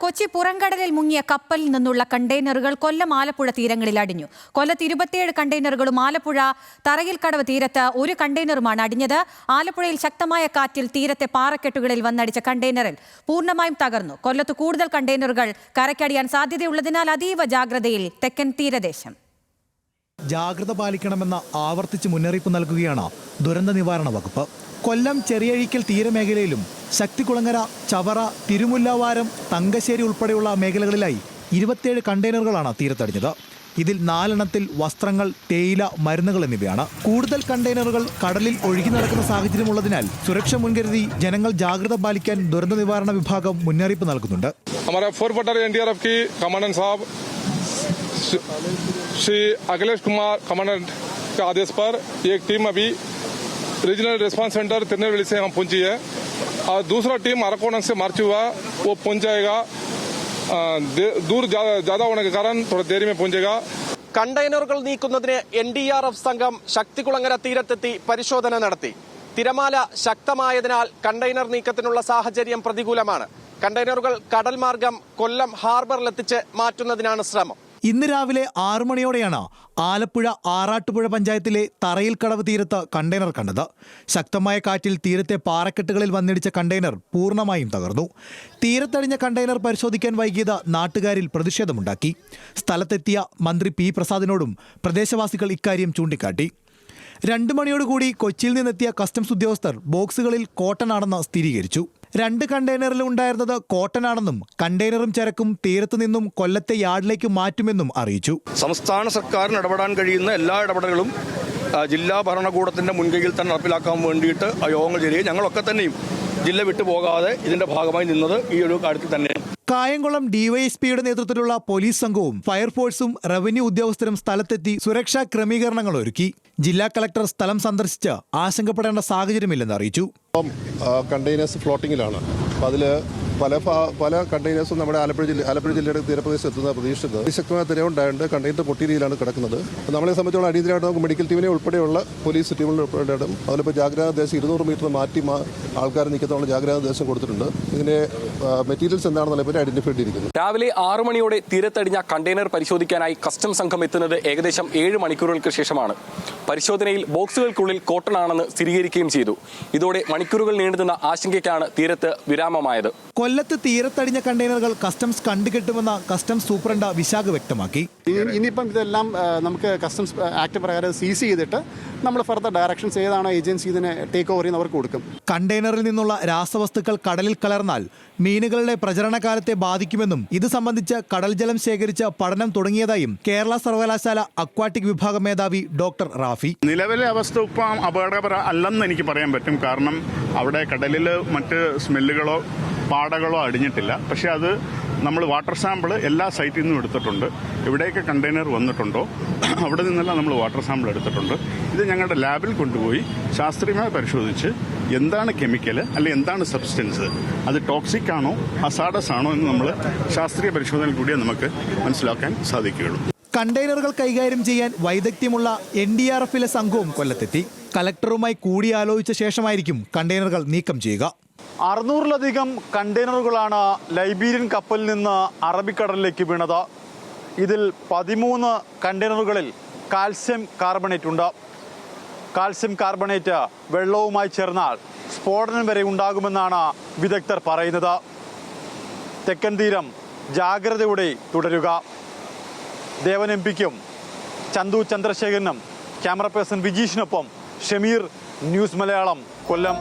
കൊച്ചി പുറംകടലിൽ മുങ്ങിയ കപ്പലിൽ നിന്നുള്ള കണ്ടെയ്നറുകൾ കൊല്ലം ആലപ്പുഴ തീരങ്ങളിൽ അടിഞ്ഞു. കൊല്ലത്ത് 27 കണ്ടെയ്നറുകളും ആലപ്പുഴ തറയിൽക്കടവ് തീരത്ത് ഒരു കണ്ടെയ്നറുമാണ് അടിഞ്ഞത്. ആലപ്പുഴയിൽ ശക്തമായ കാറ്റിൽ തീരത്തെ പാറക്കെട്ടുകളിൽ വന്നടിച്ച കണ്ടെയ്നറിൽ പൂർണ്ണമായും തകർന്നു. കൊല്ലത്ത് കൂടുതൽ കണ്ടെയ്നറുകൾ കരയ്ക്കടിയാൻ സാധ്യതയുള്ളതിനാൽ അതീവ ജാഗ്രതയിൽ തെക്കൻ തീരദേശം. ജാഗ്രത പാലിക്കണമെന്ന ആവർത്തിച്ച് മുന്നറിയിപ്പ് നൽകുകയാണ് ദുരന്ത നിവാരണ വകുപ്പ്. കൊല്ലം ചെറിയഴീക്കൽ തീരമേഖലയിലും ശക്തികുളങ്ങര, ചവറ, തിരുമുല്ലാവാരം, തങ്കശ്ശേരി ഉൾപ്പെടെയുള്ള മേഖലകളിലായി 27 കണ്ടെയ്നറുകളാണ് തീരത്തടിഞ്ഞത്. ഇതിൽ 4 എണ്ണത്തിൽ വസ്ത്രങ്ങൾ, തേയില, മരുന്നുകൾ എന്നിവയാണ്. കൂടുതൽ കണ്ടെയ്നറുകൾ കടലിൽ ഒഴുകി നടക്കുന്ന സാഹചര്യമുള്ളതിനാൽ സുരക്ഷ മുൻകരുതി ജനങ്ങൾ ജാഗ്രത പാലിക്കാൻ ദുരന്ത നിവാരണ വിഭാഗം മുന്നറിയിപ്പ് നൽകുന്നുണ്ട്. श्री अखिलेश कुमार कमांडेंट के आदेश पर एक टीम अभी रीजनल रिस्पांस सेंटर तिरुनेलवेली से हम पहुंची है और दूसरा टीम अरकोणम से मार्च हुआ, वो पहुंच जाएगा. दूर ज्यादा होने के कारण थोड़ा देरी में पहुंचेगा. കണ്ടെയ്നറുകൾ നീക്കുന്നതിന് NDRF സംഘം ശക്തികുളങ്ങര തീരത്തെത്തി പരിശോധന നടത്തി. തിരമാല ശക്തമായതിനാൽ കണ്ടെയ്നർ നീക്കത്തിനുള്ള സാഹചര്യം പ്രതികൂലമാണ്. കണ്ടെയ്നറുകൾ കടൽ മാർഗം കൊല്ലം ഹാർബറിലെത്തിച്ച് മാറ്റുന്നതിനാണ് ശ്രമം. ഇന്ന് രാവിലെ 6 മണിയോടെയാണ് ആലപ്പുഴ ആറാട്ടുപുഴ പഞ്ചായത്തിലെ തറയിൽക്കടവ് തീരത്ത് കണ്ടെയ്നർ കണ്ടത്. ശക്തമായ കാറ്റിൽ തീരത്തെ പാറക്കെട്ടുകളിൽ വന്നിടിച്ച കണ്ടെയ്നർ പൂർണ്ണമായും തകർന്നു. തീരത്തടിഞ്ഞ കണ്ടെയ്നർ പരിശോധിക്കാൻ വൈകിയത് നാട്ടുകാരിൽ പ്രതിഷേധമുണ്ടാക്കി. സ്ഥലത്തെത്തിയ മന്ത്രി P. പ്രസാദിനോടും പ്രദേശവാസികൾ ഇക്കാര്യം ചൂണ്ടിക്കാട്ടി. 2 മണിയോടുകൂടി കൊച്ചിയിൽ നിന്നെത്തിയ കസ്റ്റംസ് ഉദ്യോഗസ്ഥർ ബോക്സുകളിൽ കോട്ടനാണെന്ന് സ്ഥിരീകരിച്ചു. 2 കണ്ടെയ്നറിൽ ഉണ്ടായിരുന്നത് കോട്ടനാണെന്നും കണ്ടെയ്നറും ചരക്കും തീരത്തു നിന്നും കൊല്ലത്തെ യാർഡിലേക്ക് മാറ്റുമെന്നും അറിയിച്ചു. സംസ്ഥാന സർക്കാരിന് ഇടപെടാൻ കഴിയുന്ന എല്ലാ ഇടപെടലുകളും ജില്ലാ ഭരണകൂടത്തിന്റെ മുൻകൈയിൽ തന്നെ നടപ്പിലാക്കാൻ വേണ്ടിയിട്ട് യോഗങ്ങൾ ചെയ്യുകയും ഞങ്ങളൊക്കെ തന്നെയും ജില്ല വിട്ടുപോകാതെ ഇതിന്റെ ഭാഗമായി നിന്നത് ഈ ഒരു കാര്യത്തിൽ തന്നെ. കായംകുളം DYSPയുടെ നേതൃത്വത്തിലുള്ള പോലീസ് സംഘവും ഫയർഫോഴ്സും റവന്യൂ ഉദ്യോഗസ്ഥരും സ്ഥലത്തെത്തി സുരക്ഷാ ക്രമീകരണങ്ങൾ ഒരുക്കി. ജില്ലാ കളക്ടർ സ്ഥലം സന്ദർശിച്ച് ആശങ്കപ്പെടേണ്ട സാഹചര്യമില്ലെന്ന് അറിയിച്ചു. കണ്ടെയ്നേഴ്സ് ഫ്ലോട്ടിങ്ങിലാണ്. അപ്പോൾ അതിൽ പല കണ്ടെയ്നേഴ്സും നമ്മുടെ ആലപ്പുഴ ജില്ലയുടെ തീരപ്രദേശത്ത് എത്തുന്ന പ്രതീക്ഷിച്ചത് ശക്തമായ തിരവുണ്ടായിട്ട് കണ്ടെയ്നർ പൊട്ടിയിരിയിലാണ് കിടക്കുന്നത്. നമ്മളെ സംബന്ധിച്ചുള്ള അടിയന്തരമായിട്ട് നമുക്ക് മെഡിക്കൽ ടീമിനെ ഉൾപ്പെടെയുള്ള പോലീസ് ടീമുകൾ ഉൾപ്പെടെയും അതിലിപ്പോൾ ജാഗ്രതാ നിർദ്ദേശം 200 മീറ്റർ മാറ്റി ആൾക്കാർ നിൽക്കുന്നതുള്ള ജാഗ്രതാ നിർദ്ദേശം കൊടുത്തിട്ടുണ്ട്. ഇതിന്റെ മെറ്റീരിയൽസ് എന്താണെന്നുള്ള പറ്റി ഐഡന്റിഫൈ ചെയ്തിരിക്കുന്നു. രാവിലെ 6 മണിയോടെ തീരത്തടിഞ്ഞ കണ്ടെയ്നർ പരിശോധിക്കാനായി കസ്റ്റംസ് സംഘം എത്തുന്നത് ഏകദേശം 7 മണിക്കൂറുകൾക്ക് ശേഷമാണ്. പരിശോധനയിൽ ബോക്സുകൾക്കുള്ളിൽ കോട്ടണാണെന്ന് സ്ഥിരീകരിക്കുകയും ചെയ്തു. ഇതോടെ മണിക്കൂറുകൾ നീണ്ടുനിന്ന ആശങ്കയ്ക്കാണ് തീരത്ത് വിരാമമായത്. കൊല്ലത്ത് തീരത്തടിഞ്ഞ കണ്ടെയ്നറുകൾ കസ്റ്റംസ് കണ്ടുകെട്ടുമെന്ന് കസ്റ്റംസ് സൂപ്രണ്ട് വിശാഖ വ്യക്തമാക്കി. ഇനിയിപ്പം ഇതെല്ലാം നമുക്ക് കസ്റ്റംസ് ആക്ട് പ്രകാരം സീസ് ചെയ്തിട്ട് നമ്മൾ ഫർദർ ഡയറക്ഷൻസ് ഏതാണോ ഏജൻസി ഇതിനെ ടേക്ക് ഓവർ ചെയ്യുന്ന അവർക്ക് കൊടുക്കും. കണ്ടെയ്നറിൽ നിന്നുള്ള രാസവസ്തുക്കൾ കടലിൽ കലർന്നാൽ മീനുകളുടെ പ്രജനനകാലത്തെ ബാധിക്കുമെന്നും ഇത് സംബന്ധിച്ച് കടൽ ജലം ശേഖരിച്ച് പഠനം തുടങ്ങിയതായും കേരള സർവകലാശാല അക്വാട്ടിക് വിഭാഗം മേധാവി ഡോക്ടർ റാഫി. നിലവിലെ അവസ്ഥ ഇപ്പം അപകടകര അല്ലെന്ന് എനിക്ക് പറയാൻ പറ്റും. കാരണം അവിടെ കടലിൽ മറ്റ് സ്മെല്ലുകളോ പാടകളോ അടിഞ്ഞിട്ടില്ല. പക്ഷേ അത് നമ്മൾ വാട്ടർ സാമ്പിൾ എല്ലാ സൈറ്റിൽ നിന്നും എടുത്തിട്ടുണ്ട്. എവിടെയൊക്കെ കണ്ടെയ്നർ വന്നിട്ടുണ്ടോ അവിടെ നിന്നെല്ലാം നമ്മൾ വാട്ടർ സാമ്പിൾ എടുത്തിട്ടുണ്ട്. ഇത് ഞങ്ങളുടെ ലാബിൽ കൊണ്ടുപോയി ശാസ്ത്രീയമായി പരിശോധിച്ച് എന്താണ് കെമിക്കൽ അല്ലെ എന്താണ് സബ്സ്റ്റൻസ്, അത് ടോക്സിക് ആണോ ഹസാഡസ് ആണോ എന്ന് നമ്മൾ ശാസ്ത്രീയ പരിശോധനയിൽ കൂടിയേ നമുക്ക് മനസ്സിലാക്കാൻ സാധിക്കുകയുള്ളൂ. കണ്ടെയ്നറുകൾ കൈകാര്യം ചെയ്യാൻ വൈദഗ്ധ്യമുള്ള NDRFിലെ സംഘവും കൊല്ലത്തെത്തി. കലക്ടറുമായി കൂടിയാലോചിച്ച ശേഷമായിരിക്കും കണ്ടെയ്നറുകൾ നീക്കം ചെയ്യുക. 600-ലധികം കണ്ടെയ്നറുകളാണ് ലൈബീരിയൻ കപ്പലിൽ നിന്ന് അറബിക്കടലിലേക്ക് വീണത്. ഇതിൽ 13 കണ്ടെയ്നറുകളിൽ കാൽസ്യം കാർബണേറ്റ് ഉണ്ട്. കാൽസ്യം കാർബണേറ്റ് വെള്ളവുമായി ചേർന്നാൽ സ്ഫോടനം വരെ ഉണ്ടാകുമെന്നാണ് വിദഗ്ധർ പറയുന്നത്. തെക്കൻ തീരം ജാഗ്രതയോടെ തുടരുക. ദേവൻ MP-ക്കും ചന്തു ചന്ദ്രശേഖരനും ക്യാമറ പേഴ്സൺ വിജീഷിനൊപ്പം ഷമീർ, ന്യൂസ് മലയാളം, കൊല്ലം.